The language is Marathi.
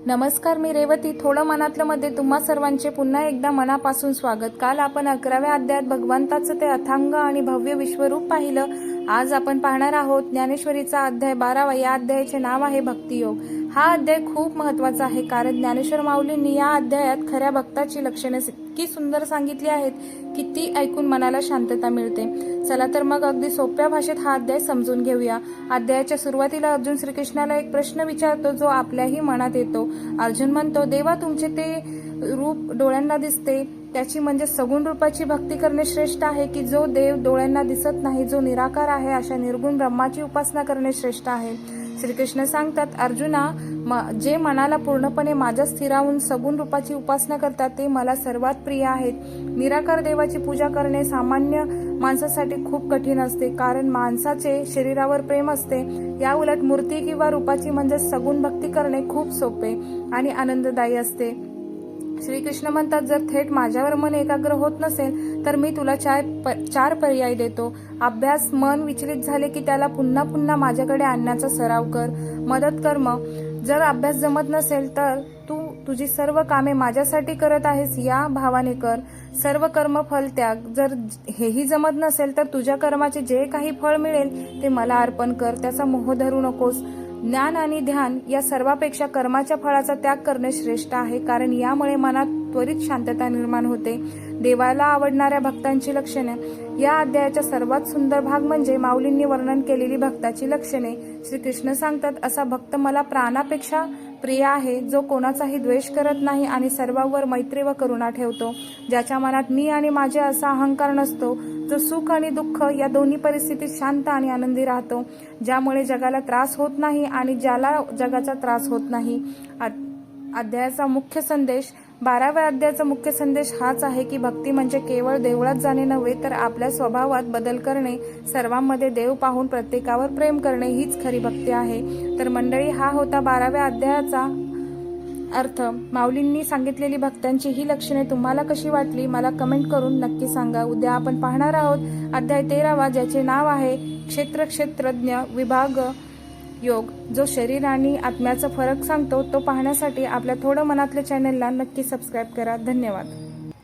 नमस्कार, मी रेवती. थोडं मनातलं मध्ये तुम्हा सर्वांचे पुन्हा एकदा मनापासून स्वागत. काल आपण 11व्या अध्यायात भगवंताचं ते अथांग आणि भव्य विश्वरूप पाहिलं. आज आपण पाहणार आहोत ज्ञानेश्वरीचा अध्याय 12वा. या अध्यायाचे नाव आहे भक्तियोग. हा अध्याय खूप महत्वाचा आहे, कारण ज्ञानेश्वर माऊलींनी या अध्यायात खऱ्या भक्ताची लक्षणे इतकी सुंदर सांगितली आहेत की ती ऐकून मनाला शांतता मिळते. चला तर मग अगदी सोप्या भाषेत हा अध्याय समजून घेऊया. अध्यायाच्या सुरुवातीला अर्जुन श्रीकृष्णाला एक प्रश्न विचारतो, जो आपल्याही मनात येतो. अर्जुन म्हणतो, देवा, तुमचे ते रूप डोळ्यांना दिसते, त्याची म्हणजे सगुण रूपाची भक्ती करणे श्रेष्ठ आहे, की जो देव डोळ्यांना दिसत नाही, जो निराकार आहे, अशा निर्गुण ब्रह्माची उपासना करणे श्रेष्ठ आहे? श्रीकृष्ण सांगतात, अर्जुना, जे मनाला पूर्णपणे माझ्या स्थिरावून सगुण रूपाची उपासना करतात ते मला सर्वात प्रिय आहेत. निराकार देवाची पूजा करणे सामान्य माणसासाठी खूप कठीण असते, कारण माणसाचे शरीरावर प्रेम असते. या उलट मूर्ती किंवा रूपाची म्हणजे सगुण भक्ती करणे खूप सोपे आणि आनंददायी असते. श्रीकृष्ण म्हणतात, जर थेट माझ्यावर मन एकाग्र होत नसेल तर मी तुला चार पर्याय देतो. अभ्यास. मन विचलित झाले की त्याला पुन्हा पुन्हा माझ्याकडे आणण्याचा सराव कर. मदत कर्म. जर अभ्यास जमत नसेल तर तू तुझी सर्व कामे माझ्यासाठी करत आहेस या भावाने कर. सर्व कर्म फल त्याग. जर हेही जमत नसेल तर तुझ्या कर्माचे जे काही फळ मिळेल ते मला अर्पण कर, त्याचा मोह धरू नकोस. ज्ञान आणि ध्यान या सर्वापेक्षा कर्माच्या फळाचा त्याग करणे श्रेष्ठ आहे, कारण यामुळे मनात त्वरित शांतता निर्माण होते. देवाला आवडणाऱ्या भक्तांची लक्षणे. या अध्यायाचा सर्वात सुंदर भाग म्हणजे माऊलींनी वर्णन केलेली भक्ताची लक्षणे. श्रीकृष्ण सांगतात, असा भक्त मला प्राणापेक्षा प्रिय आहे, जो कोणाचाही द्वेष करत नाही आणि सर्वांवर मैत्री व करुणा ठेवतो, ज्याच्या मनात मी आणि माझे असा अहंकार नसतो, जो सुख आणि दुःख या दोन्ही परिस्थितीत शांत आणि आनंदी राहतो, ज्यामुळे जगाला त्रास होत नाही आणि ज्याला जगाचा त्रास होत नाही. अध्यायाचा मुख्य संदेश. 12व्या अध्यायाचा मुख्य संदेश हाच आहे की भक्ती म्हणजे केवळ देवळात जाणे नव्हे, तर आपल्या स्वभावात बदल करणे, सर्वांमध्ये देव पाहून प्रत्येकावर प्रेम करणे हीच खरी भक्ती आहे. तर मंडळी, हा होता 12व्या अध्यायाचा अर्थ. माऊलींनी सांगितलेली भक्तांची ही लक्षणे तुम्हाला कशी वाटली मला कमेंट करून नक्की सांगा. उद्या आपण पाहणार आहोत अध्याय 13वा, ज्याचे नाव आहे क्षेत्रज्ञ विभाग योग, जो शरीर आणि आत्म्याचा फरक सांगतो. तो पाहण्यासाठी आपल्या थोडं मनातल्या चॅनलला नक्की सबस्क्राईब करा. धन्यवाद.